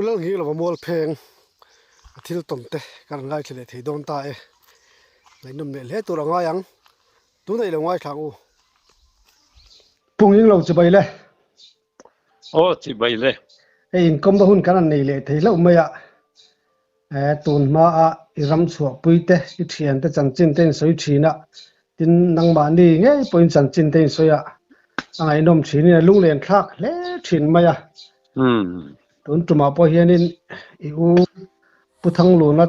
Pu Nghinglova mol pheng thil tomte kan ngai thile thei don ta e ngai num ne le tur anga yang tu nei lo ngai thang u Pu Nghinglova chu bai le Chi bai le in kom da hun kan nei le thei lo mai a tun ma a iram chua puite I thian te chan chin ten soi thina tin nang ma ni nge point chan chin ten soya angai nom thini lung len thak le thin mai a tun tuma po hianin I u puthang lu na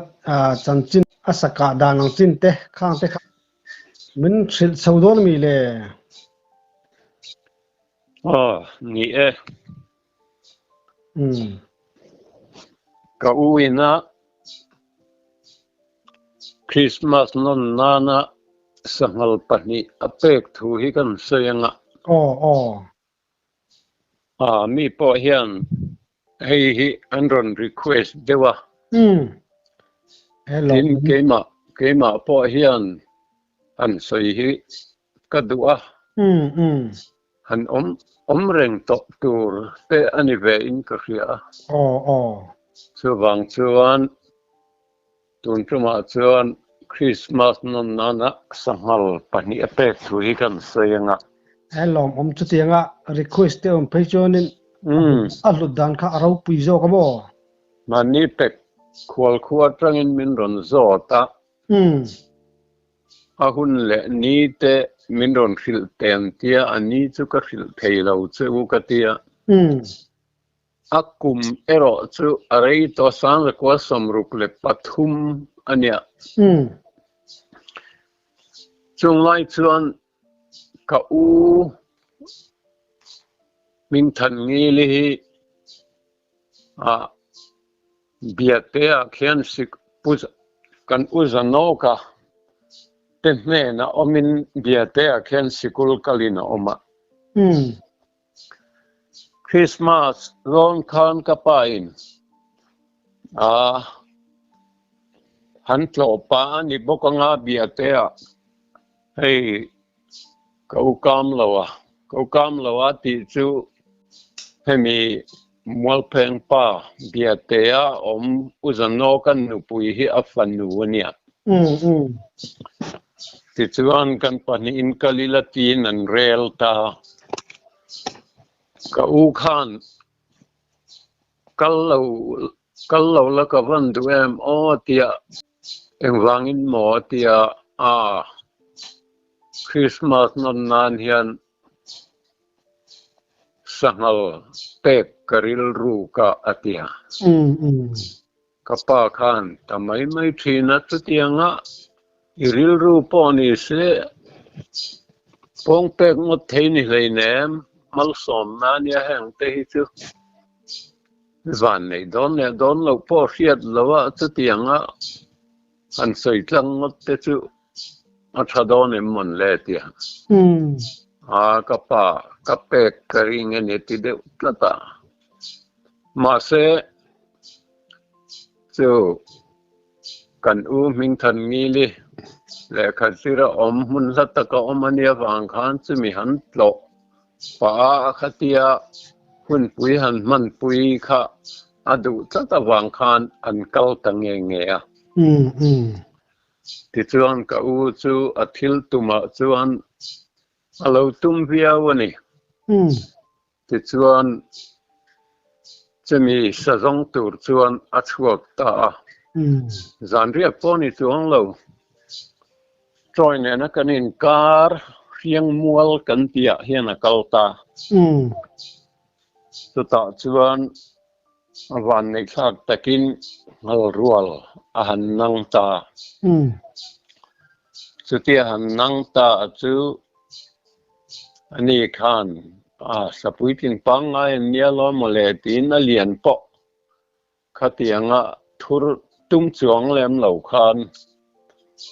chan chin asaka danang chin te khang te min thil saudon mi le ni e ka uina Christmas non nana sangal pani apek thu hi kan sayanga mi po hian hei hi andron request dewa hello tin kema po hian an soi hi kadua han reng to tur te ani ve in ka ria chuwang chuan tun tuma chuan Christmas non nana sangal pani apek thu hi kan sayanga hello chu tianga request te phei chonin alu dan kha aro pui zo ka mo mani pek khwal khuwa tangin min ron zota a hun le ni te min ron khil ten tia ani chu ka khil theilo chu ka tia akum ero chu arei to sang kwa somruk le pathum ania chung lai chuan ka u min than ngi li biate a khian sik puz kan uzanoka te na omin biate a khian sikul kalina oma Christmas ron khan ka pain han tlo pa ni bokanga biate a hei kau kam lawa ti chu hemi mual Pangpar biatea uzano kan nupui hi afanu nia ti chuan kan pani in kalila tin an rel ta ka u khan kallo la ka van duem tia engwangin mo tia Christmas non nan hian sangal pek karil ru ka atia kapa khan tamai mai thina tu tianga iril ru poni se pong pek ngot theini leinem mal som na nia hang te hi chu van nei don lo po riat lawa tu tianga an sei tlang ngot te chu athadon mon le tia kapa kapek karing ene ti de tlata ma se chu kan ming than ngi li le khasira mun lataka omania wang khan chumi han tlo pa khatia hun pui han man pui kha adu tata wang khan an kal tange nge a ti chuan ka chu athil tuma chuan alo tum viawani ti chuan chemi sajong tur chuan achuak ta zanria poni chuang lo join na kanin kar riang mual kan tia hian a kalta ta chuan van nei thak takin ngal rual a han nang ta chutia han nang ta chu ani khan sapuitin pangai nialo mole tin alian po khatianga thur tum chuang lem lo khan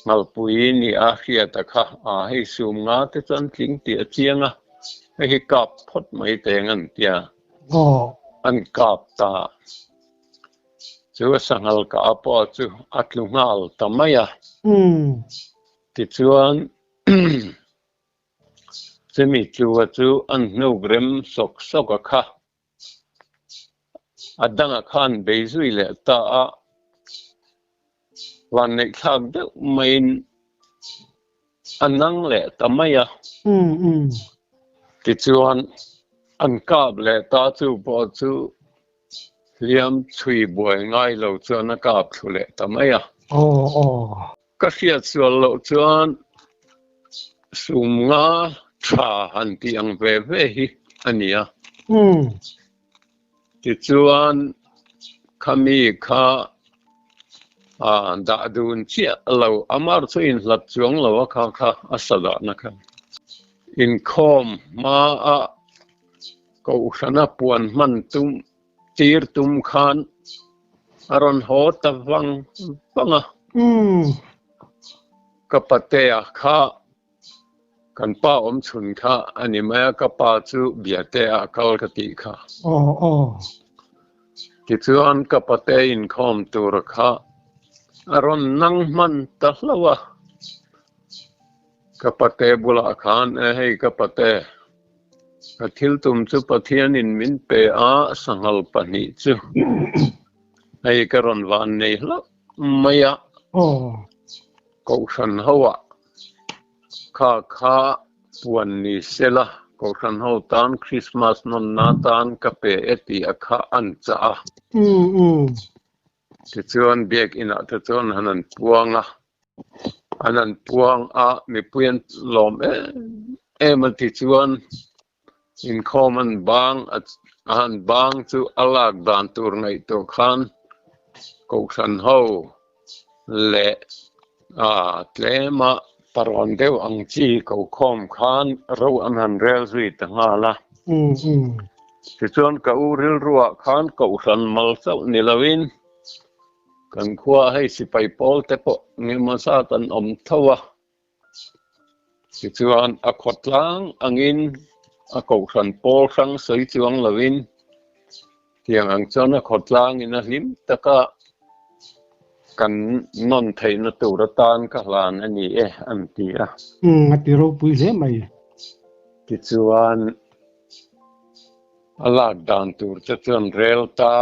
ngalpui ni a khia ta kha hei sum nga te chan tling ti chianga hei kap phot mai tengan tia an kap ta chu sangal ka po chu atlungal tamaya ti chuan chemi chu an no grem sok kha adanga khan bezui le ta a wan nei thak de main anang le tamaya ti chuan an kap le ta chu bo chu liam chui boi ngai lo chuan a kap thu le tamaya ka hria chual lo chuan sum nga tha han ti ang ve ve hi ania ti chuan khami kha da dun chia lo amar chu in hlat chuang lo kha kha asada na kha in khom ma a ko sana puan man tum tir tum khan aron ho ta wanga kapate a kha kan pa om chun kha ani ma ka pa chu biate a kal ka ti kha ti chuan kapate in khom tur kha aron nang man ta hlawa kapate bula khan hei kapate ka thil tum chu pathian in min pe a sangal pani chu hei karon van nei hla maya ko san hawa kha puan ni sela ko san ho tan Christmas non na tan ka pe eti akha an cha ti chuan biak ina te chuan hanan puang a mi puan lom em ti chuan in common bang an bang chu alak dan tur ngai to khan ko san ho le tlema paron deu ang chi ko khom khan ro an han rel zui ta ngala ti chuan ka u ril ruwa khan ko san mal chau ni lawin kan khua hei si pai pol te po nge ma sa tan om thawa ti chuan a khotlang angin a ko san pol sang soi chuang lawin tiang ang chuan a khotlang in a hlim taka kan non thei na tur tan ka hlan ani an ti a ti ro pui le mai ti chuan ala dan tur te chuan rel ta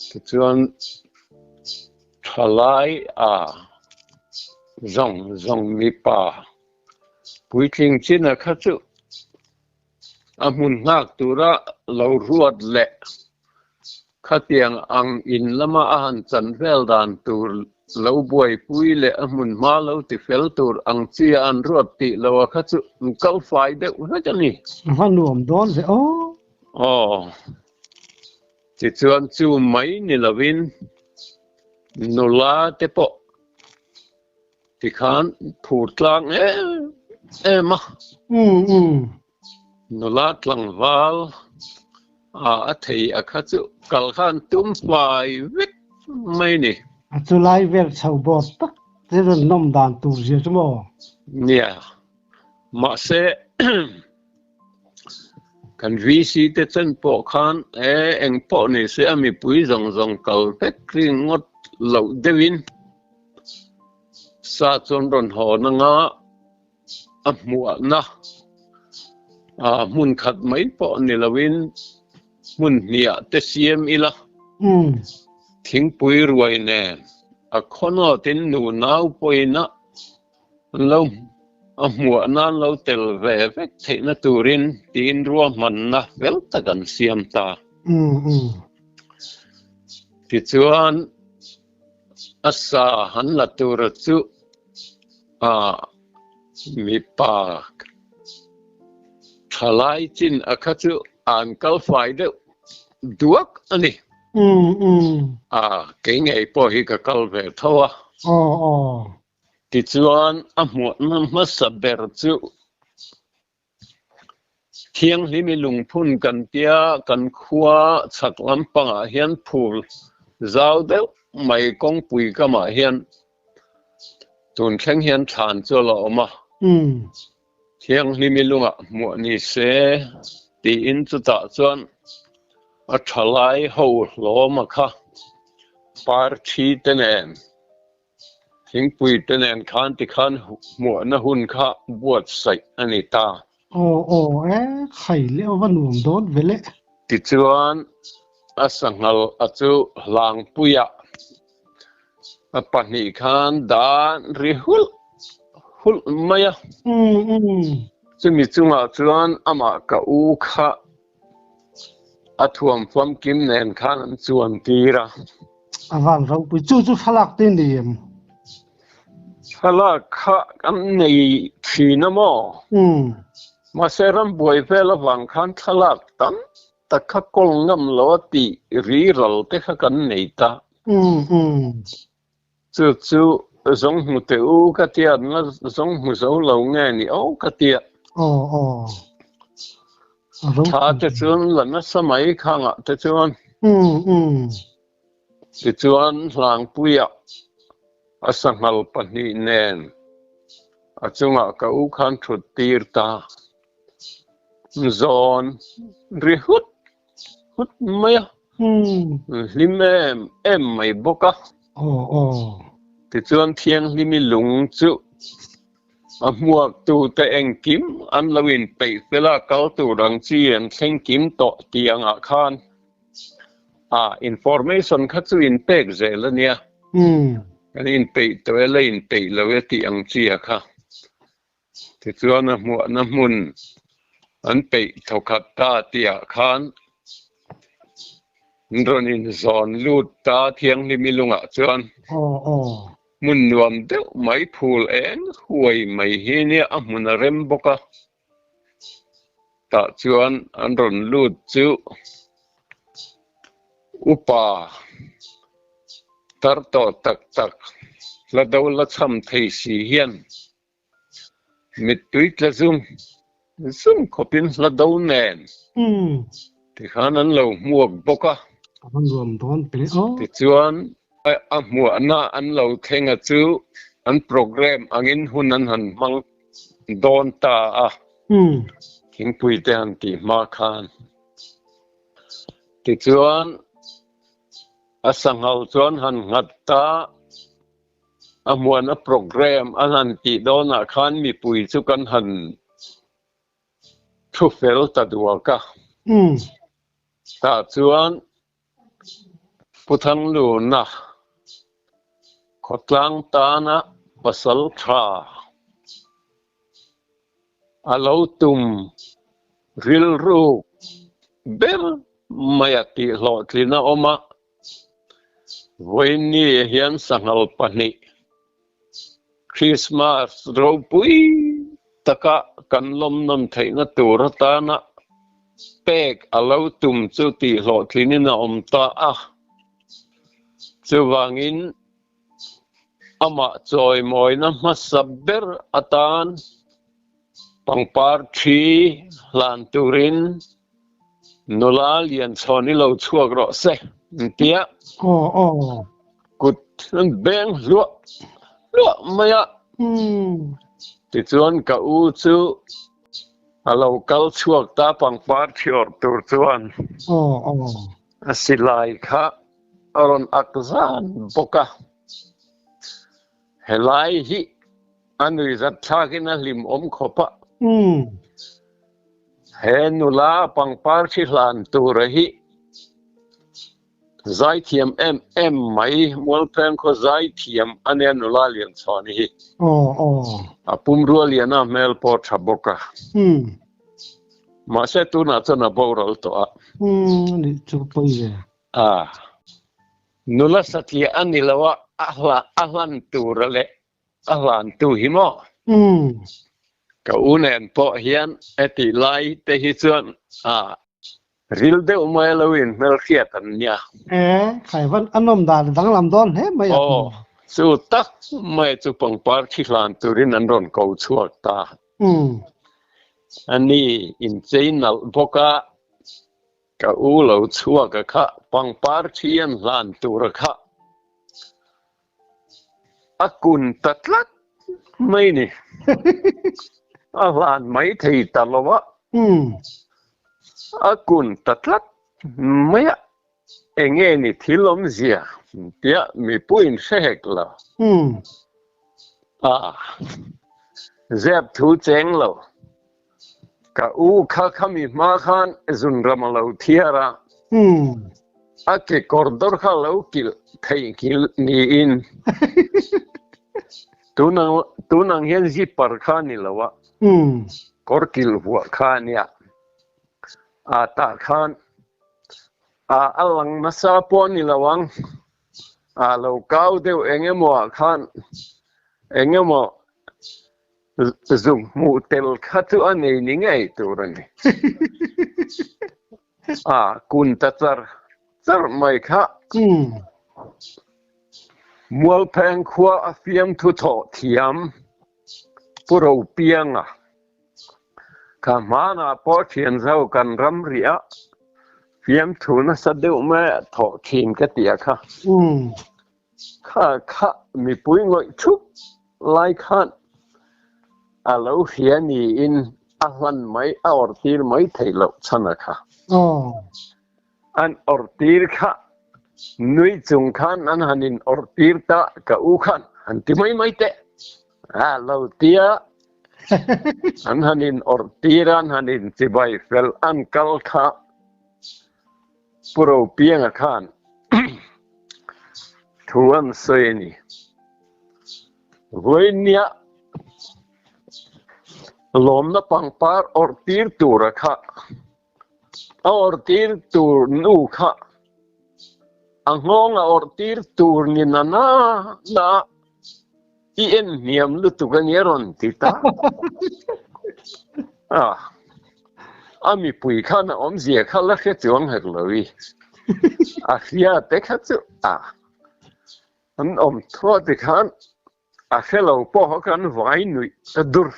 ti chuan thalai zong mi pa pui tling chin a kha chu a mun ngak tura lo ruat le khatiang ang in lama a han chan vel dan tur lo buai pui le a mun ma lo ti fel tur ang chia an ruat ti lo kha chu kal fai de na chani han nuam don ve ti chuan chu mai ni lovin nula te po ti khan phur tlang ma nula tlang wal a thei a kha chu kal khan tum fai vek mai ni chu lai vel chau bo tak te ron nom dan tur je mo nia ma se kan vi si te chen po khan eng po ni se ami pui zong kal pek ring ngot lo devin sa chon ron ho na nga a mu na mun khat mai po ni lawin mun nia te siam ila thing pui ruai ne a khono tin nu nau poina lo a mua nan lo tel ve vek theina turin tin ruwa man na vel takan siam ta ti chuan asa han la tur chu mi pa thalai chin a kha chu an kal fai de duak ani ke ngei po hi ka kal ve thawa ti chuan a mu na ma saber chu thiang hlimi lungphun kan tia kan khua chak lampang a hian phul zau deuh mai kong pui kama hian tun thleng hian than chu lo ma thiang hlimi lunga mu ni se ti in chu ta chuan a thalai ho hloma kha par thi tenen thing pui tenen khan ti khan mu na hun kha buat sai ani ta khai le wa nuam don vele ti chuan asangal achu lang puya apani khan dan rihul hul maya chumi chunga chuan ama ka u kha athuam fam kim nen khan chuan tira avan rau pui chu thalak tin dim hala kha kan nei thina mo ma seram boi vela wang khan thalak tam takha kol ngam lo ti ri ral te kha kan nei ta chu zong mu te u ka tia na zong mu zo lo nge ni o ka tia tha te chuan lana samai khanga te chuan te chuan hlang puya asangal pani nen achunga ka u khan thut tir ta zon rihut hut maya hlimawm mai boka ti chuan thiang hlimi lung chu a muak tu te engkim an lawin pei tela kal tu rang chi an thleng kim to tianga khan information kha chu in pek zel ania kan in pei to le in pei lo ti ang chi kha ti chuan a mu na mun an pei thokhat ta tia khan ronin zon lut ta thiang hlimi lunga chuan mun nuam deuh mai phul eng huai mai hi ni a mun a rem boka ta chuan an ron lut chu upa tar to tak la do la cham thei si hian mit tuit la zum khopin la do nen ti khan an lo muak boka ti chuan a mu na an lo thenga chu an program angin hun an han mang don ta king pui te an ti ma khan ti chuan asangal chuan han ngat ta amuan a program an han ti dona khan mi pui chu kan han thu fel ta dual ka ta chuan puthang lu na khotlang ta na pasal tha alo tum ril ru ber maya ti lo tlina oma voini hian sangal pani Christmas ro pui taka kan lom non theina tur ta na pek alo tum chu ti lo tlinina om ta chu wangin ama choi moi na masaber atan pangpar thi lan turin nolal yan choni lo chuak ro se tia kut beng lo maya ti chuan ka u chu alo kal chuak ta pangpar thior tur chuan asilai kha aron akzan boka helai hi anui zat thakin a hlimawm khopa he nula pangpar thi hlan tur hi zai thiam em mai mol pen kho zai thiam ane nula lian chhoni hi apum rual yana mel po thaboka ma se tu na chana boral to ni chu poi nula satya anilawa ahlan turale ahlan tu himo ka unen po hian eti lai te hi chuan ril de umai lawin mel khiat an nia khai van anom dan dang lam don he mai chu tak mai chu pangpar thi hlan turin an ron ko chuak ta ani in chainal boka ka u lo chuak kha pangpar thian hlan tur kha akun tatlat mai ni ahlan mai thei talowa akun tatlat maya enge ni thilom zia tia mi puin shek la zep thu cheng lo ka u kha khami ma khan zun ramalo thiara cái corridor khá lâu kil thấy kil ni in tu nang hiền zipper khá ni lawa cor kil huwa khá nia ta khan alang nasa po ni lawang lâu cao đều enge mo khan enge mo zung mu tel khatu ane ni ngai turani kun ta char mai kha mual phang khwa fiam thu tho thiam puro pianga kamana po thian zau kan ram ria fiam thu na sa deu ma tho thim ka tia kha kha mi pui ngoi thup lai khan alo hiani in ahlan mai awrhtir mai thailo chana kha an awrhtir kha nui chung khan an hanin awrhtir ta ka u khan an ti mai te lo tia an hanin awrhtir an hanin chibai fel an kal kha puro pianga khan thuan soini voinia lom na pangpar awrhtir tura kha awrhtir tur nu kha angong awrhtir tur ni na ien niam lu tu kan yeron tita ami pui khan om zia kha la khe chuang hek lowi khia te kha chu an om thua te khan hello po kan vai nui dur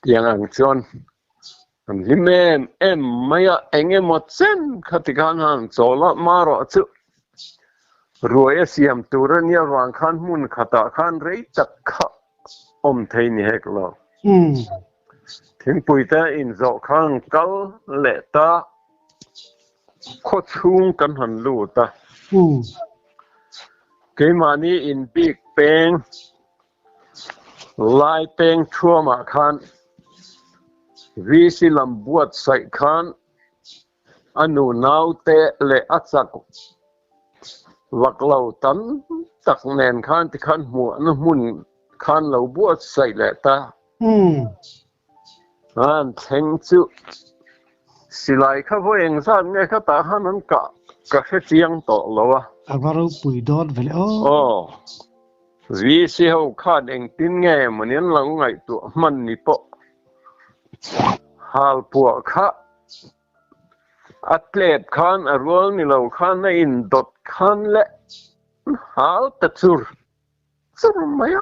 tiang ang chon an hlimawm em maya enge mo chen khatikan han chola maro chu ruai siam turania wang khan mun khata khan rei tak kha om thei ni hek lo thing pui ta in zo khang kal le ta kho chung kan han lu ta ke mani in big peng lai peng thua khan vi si lam buat sai khan anu nau te le achak waklo tan tak nen khan ti khan mu an mun khan lo buat sai le ta an theng chu silai kha vo eng san nge kha ta han an ka khe chiang to lo avaro pui dot vele vi si ho khan eng tin nge manin lo ngai tu man ni po hal pu kha atlet khan arol ni lo khan na in dot khan le hal ta chur maya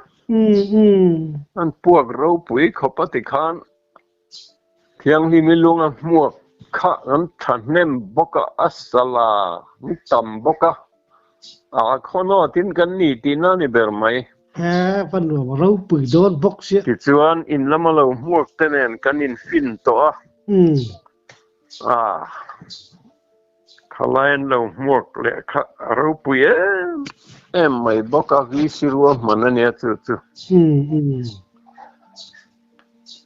an puak ro pui khopa ti khan thiang hi mi lunga muak kha an thanem boka asala mi tam boka khono tin kan ni tina ni ber mai phần nửa râu bưởi đôn bốc xịt ti chuan in lama lo muak tenen kan in fin to khalain lo muak le kha ro pui em mai boka vi sirwa manania chu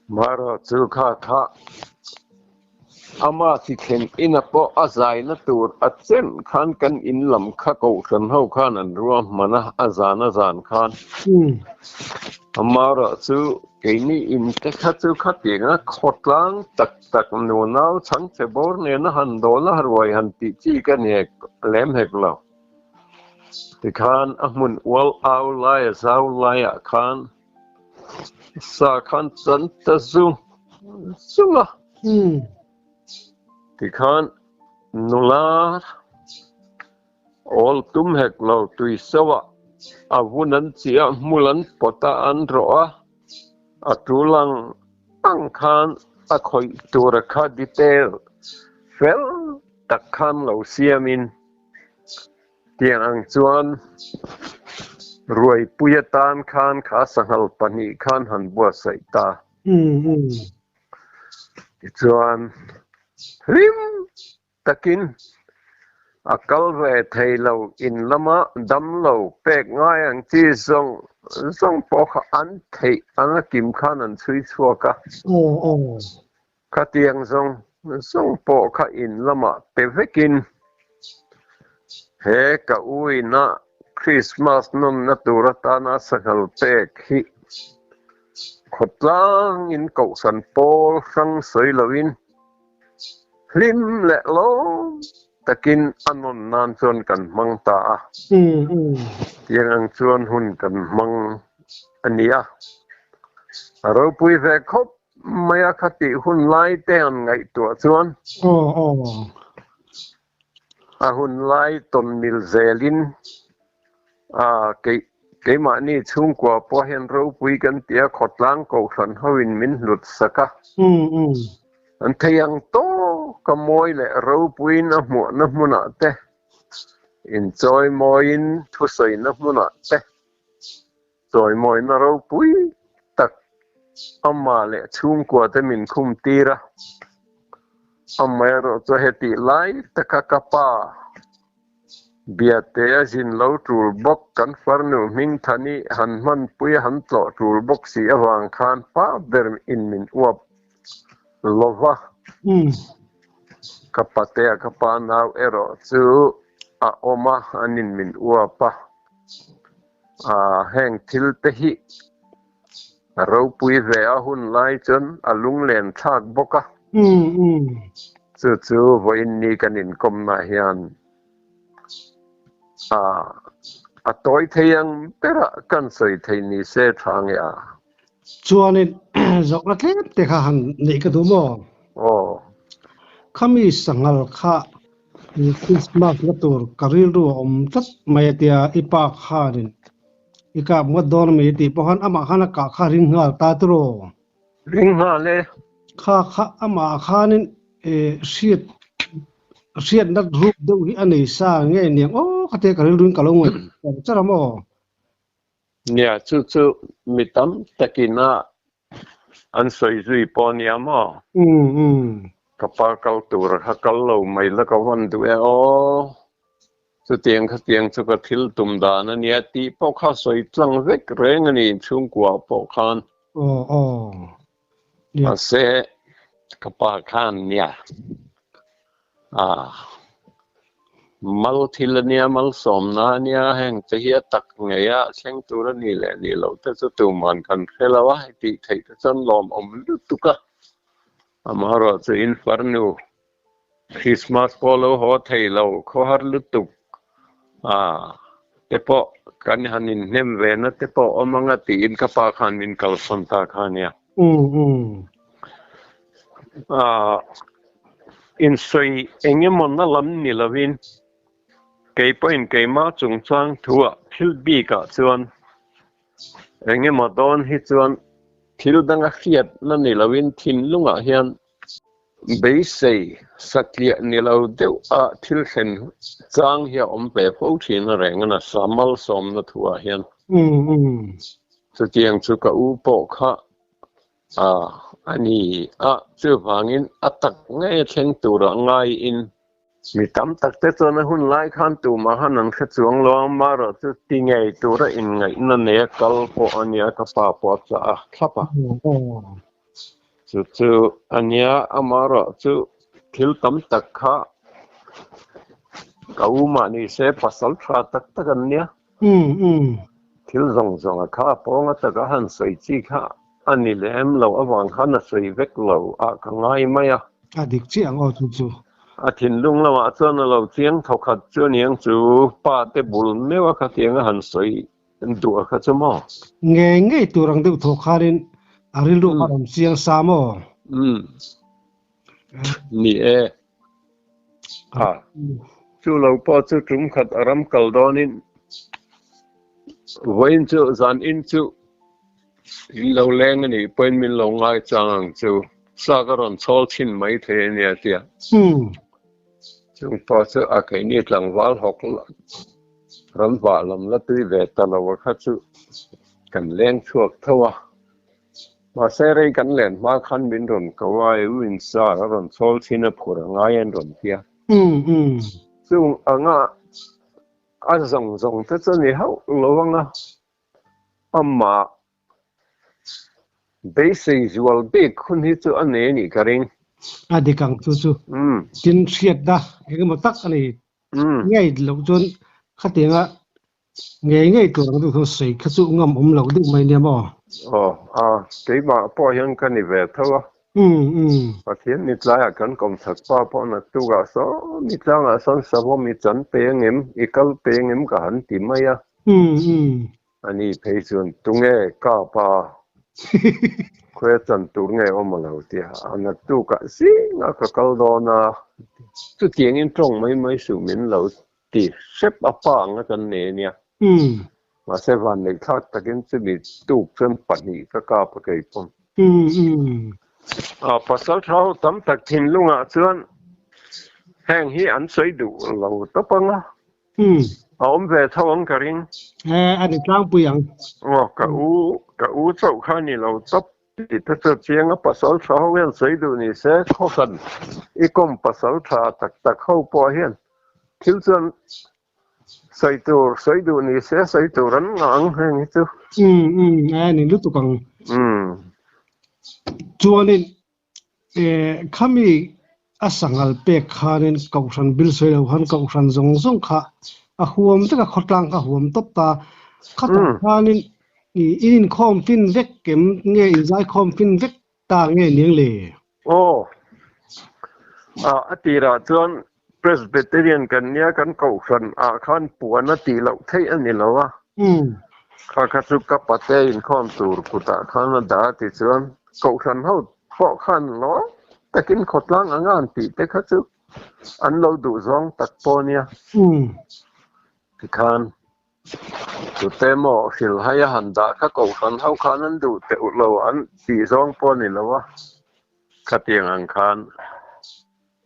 maro chu kha ama si khen ina po azai na tur achen khan kan in lam kha ko san ho khan an ruwa mana azana zan khan amara chu keini in te kha chu kha tinga khotlang tak no nau chang che bor ne na han dola harwai han ti chi kan he lem hek lo ti khan ahmun wal au lai zau lai khan sa khan chan ta zunga thì khan nular all tum hek lo tui sawa avunan chia mulan pota an roa atulang ang khan a khoi tura kha detail fel tak khan lo siamin tiang ang chuan ruai puyatan khan kha sangal pani khan han bua sai ta chuan rim takin akal ve thei lo in lama dam lo pek ngai ang chi zong po kha an thei an kim khan an chui chuaka ka tiang zong zung po kha in lama pevekin he ka uina Christmas nom na turata na sakal pek hi khotlang in kau san pol sang soi lovin hlim le lo takin anon nan chuan kan mang ta tiang ang chuan hun kan mang ania ro pui ve khop maya khati hun lai te an ngai tu chuan a hun lai ton mil zelin cái mà ni chung qua po hen ro pui kan tia khotlang ko san hoin min lut saka an thayang to kamoi le ro pui na muna te enjoy moin thu sei na muna te joy moi na ro pui tak amma le chung qua te min khum tira amma ro cho heti lai takakapa biate azin lo tur bok kan farnu ming thani han man pui han tlo tur bok si awang khan pa ber in min uap lova kapate kapa naw ero chu a oma anin min uapa heng thil te hi ro pui ve a hun lai chon alung len thak boka chu voin ni kanin kom na hian a toy thayang pera kan soi thei ni se thang ya chuanin zok la tlep te kha han nei ka du mo khami sangal kha Christmas la tur karil ru om tat mai tia ipa kharin ika mo don mi ti pohan ama khana ka kha ring ngal ta tro ring ha le kha ama khanin siat nat rup deu hi anei sa nge niang khate karil ring kalong charamo nia chu mitam takina an soi zui ponia mo kapal kal tur hakal lo mai la ka wan du chu tiang chu ka thil tum da na nia ti po kha soi tlang vek reng ani chung kwa po khan se kapal khan nia mal thilania mal somna nia heng te hi tak ngeya seng tur ni le ni lo te chu tu man kan khelawa ti thei te chon lom om lu tuka amaro chu inferno Christmas polo ho thei lo kho har lu tuk te po kan hanin nem ve na te po omanga ti in ka pa khan min kal son ta khania in soi enge mon na lam ni lovin kei point kei ma chung chang thua thil bi ka chuan enge ma don hi chuan thil danga khiat na ni lovin thin lunga hian bei sei saklia ni lo deu thil khen chang hi om pe pho thin reng na samal som na thua hian chu tiang chu ka u po kha ani chu wangin atak nge theng tura ngai in mi tam tak te chona hun lai khan tu ma hanan kha chuang lo ma ro chu ti ngei tura in ngai na ne kal po ania ka pa po cha thapa chu ania amaro chu thil tam tak kha ka u ma ni se pasal tha tak tak an nia thil zong kha po nga ta ka han soi chi kha ani lem lo awang khan na soi vek lo ka ngai maya dik chiang chu thin lung lama chuan lo chiang thok khat chu niang chu pa te bul mewa kha tiang han soi du kha chamo nge turang deu tho kharin aril ru kharam chiang samo ni chu lo po chu tum khat aram kal donin voin chu zan in chu lo leng ani point min lo ngai chang chu sagaron chol thin mai the nia tia chung po chu kai ni tlang wal hok ram wa lam la tui ve ta lo kha chu kan leng chuak thawa ma se rei kan len ma khan bin ron ka wai win sa ron chol thin a phur ngai en ron tia chung anga zong te chu ni hau lo wanga amma basic visual big khun hi chu ane ni karing đi cẳng chú tin siết đó cái mà tắc này ngay lâu chôn khát tiếng á ngay cửa nó được sấy khát chú ngầm lâu được mấy niệm à cái mà bỏ hiện cái này về thôi và thiên nít lại cần công thức bỏ nó tu cả số nít lại là son sabo mi chân bèn em ikal bèn em cả hắn tìm mày à anh ấy phải chọn tung nghe cả ba quay chân tung nghe ôm lâu thì anh tu cả gì nó cả câu đó na tu tiếng em trong mấy sự mình lâu thì xếp ở bảng cái này nè mà sẽ van này khác ta kiến sẽ bị tu chân bắt nhị cái cả cái phong pasal thao tấm tắc thiên lung chuan hang hi an soi du lo to panga về thao ang karing anh đi trang bùi ang ka u chau kha ni lo top ti ta cha chiang a pasal thao hian soi du ni se kho kan I kom pasal tha tak ho po hian thil chuan soi du ni se soi tu ran ngang hang chu anh đi lúc tụ cẳng chuanin khami asangal pe khanin kausan bil soilo han kausan zong kha a huam taka khotlang ka huam top ta khata khanin in khom fin vek kem nge zai khom fin vek ta nge ning le atira chuan presbyterian kan nia kan kausan khan puana ti lo thei ani lo a kha chu ka pate in khom tur kuta khan da ti chuan kausan ho po khan lo takin khotlang angan ti te kha chu an lo du zong tak po nia ti khan tu te mo hil haya handa kha kausan ho khan an du te ulo an ti zong po ni lo wa khatiang ang khan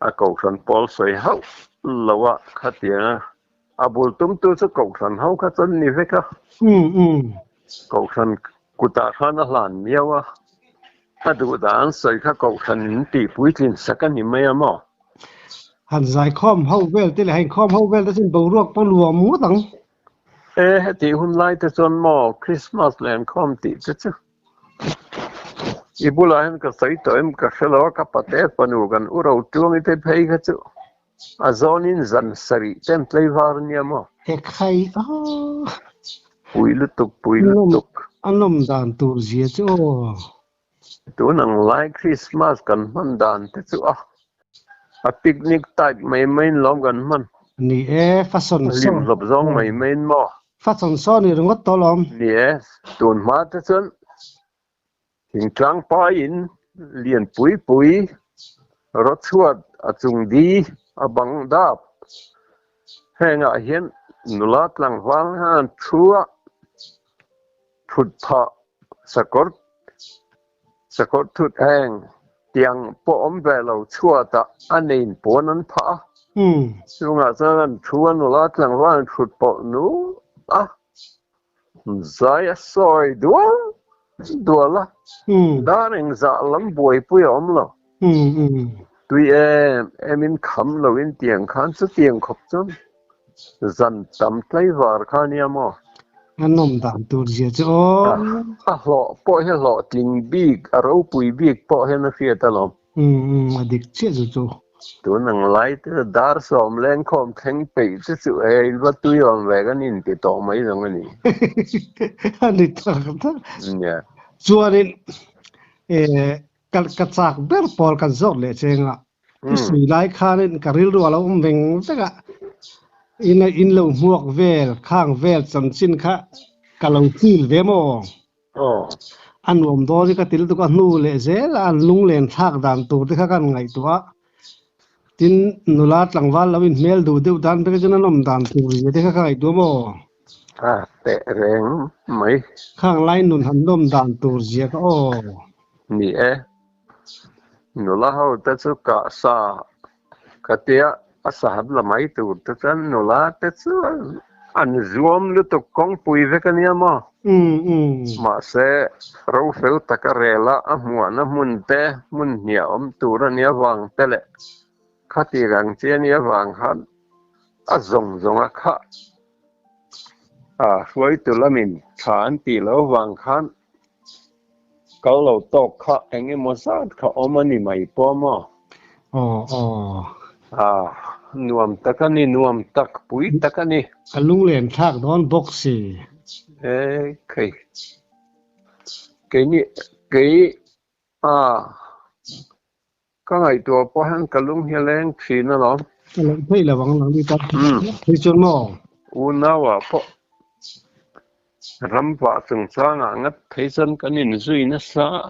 a kausan pol soi ho lo wa khatiang abul tum tu chu kausan ho kha chon ni ve kha kausan kuta khan a hlan miawa adu da an soi kha kausan ti puitlin sakan ni mai amo han zai khom ho vel te le hein khom ho vel ta sin bo ruak po luam mu tang ti hun lai te chon mo Christmas len khom ti chu ibula hen ka sai to em ka khelo ka pate panu gan uro tuang ite phei kha chu a zonin zan sari tem playvar ni amo khai pui lutuk anom dan tur zia chu tu nang lai Christmas kan man dan te chu a picnic type mai lom gan man ni fason lim lob zong mai mo fason so ni rongot to lom ni tun ma te chun hình trang pa in liền pui rót chuột chung đi bang đáp hang hiền nulat lang wang han chua thut pha sakor thut hang tiang po về lâu chua ta anin po nan pha sunga zan chua nulat lang wang thut po nu zai soi đùa la đã nên dạ lắm buổi buổi ôm lo tuy em in khăm lo in tiếng khan số tiếng khóc chun dần tầm tay var khan ya mo anh nom dan tur zia chu lo po he lo ting big aro pui big po he na fiat lo adik che chu tu nang lai te dar som len khom theng pe chu va tu yom ve gan in ti to mai dong ani ani ta ya chuanin kalkachak ber pol kan zok le chenga sui lai khanin karil ru alo veng taka in lo muak vel khang vel chamchin kha kalau til ve mo an om do ni ka til to ka nu le zel an lung len thak dan tur te kha kan ngai tua tin nulat langwal lawin mel du deu dan pe jana nom dan tur ye te kha kai tu mo te reng mai khang lai nun han nom dan tur zia ka ni nula ho ta chu ka sa katia asahab la mai tu ta chan nula ta chu an zuam lu to kong pui ve kan ya ma ma se ro feu takarela a muana munte mun nia tura nia wang tele khati rang che nia wang han a zong a kha suai tu lamin khan ti lo wang khan câu lâu tộc họ anh em một sát họ ôm anh mày po mà nuam takani nuam tak pui takani alung len thak don boxi cái cái cái ngày tua po han kalung hialeng khi na lo alung phei la wang lang đi ta thì chôn mo unawa po rampa chung changa ngat thaisan kanin zui na sa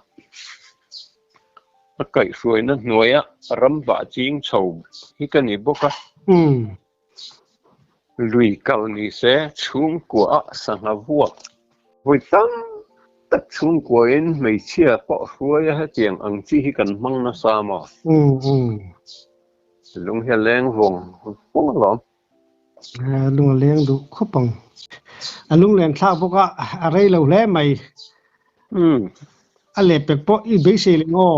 kai suai na hnuaya rampa ching chho hi kani boka lui kal ni se chung kwa sanga vua voi tam tak chung kwa in mei chia po suai ha tiang ang chi hi kan mang na sa ma lung hialeng vong pong lo lung leng du khopang alung len thak boka arei lo le mai a le pek po i be se le ngo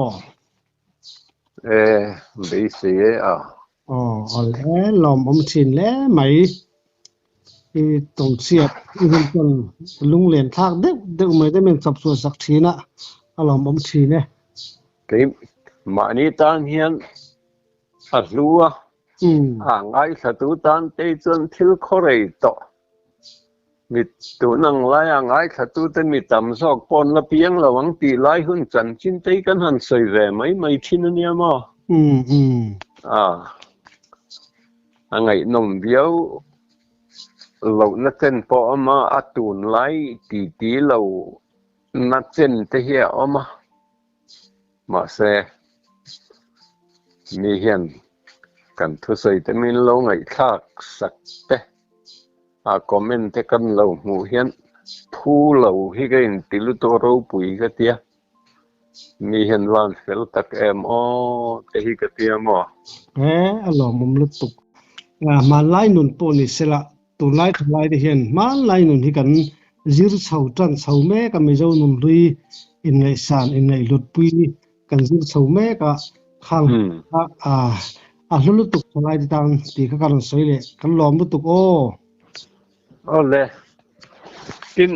be se le lom om chin le mai i tong siat i ben ton lung len thak de mai de men sap so sak thina alom om thi ne cái mà ni tan hian lúa ngay sa tu tan te chon thil khorei to mi tu nang lai ngay sa tu te mi tam sok pon la piang la wang ti lai hun chan chin te kan han sei ve mai thin ania ma ngay nom biao lo na ten po ama atun lai ti lo na chen te hi ama mà xe mi hiền cần thu xây tới min lâu ngày khác sạch te comment te kan lâu mu hiền thu lâu hi cái tilu to râu bụi cái tia mi hiền van fel tak em o te hi cái tia mo alo mum lu tuk ma lai nun po ni sela tu lai thlai de hian ma lai nun hi kan zir chho tran chho me ka mi zo nun lui in ngai san in ngai lut pui kan zir chho me ka khang lu tuk thlai de tang ti ka kan soi le kan lom lu tuk o le tin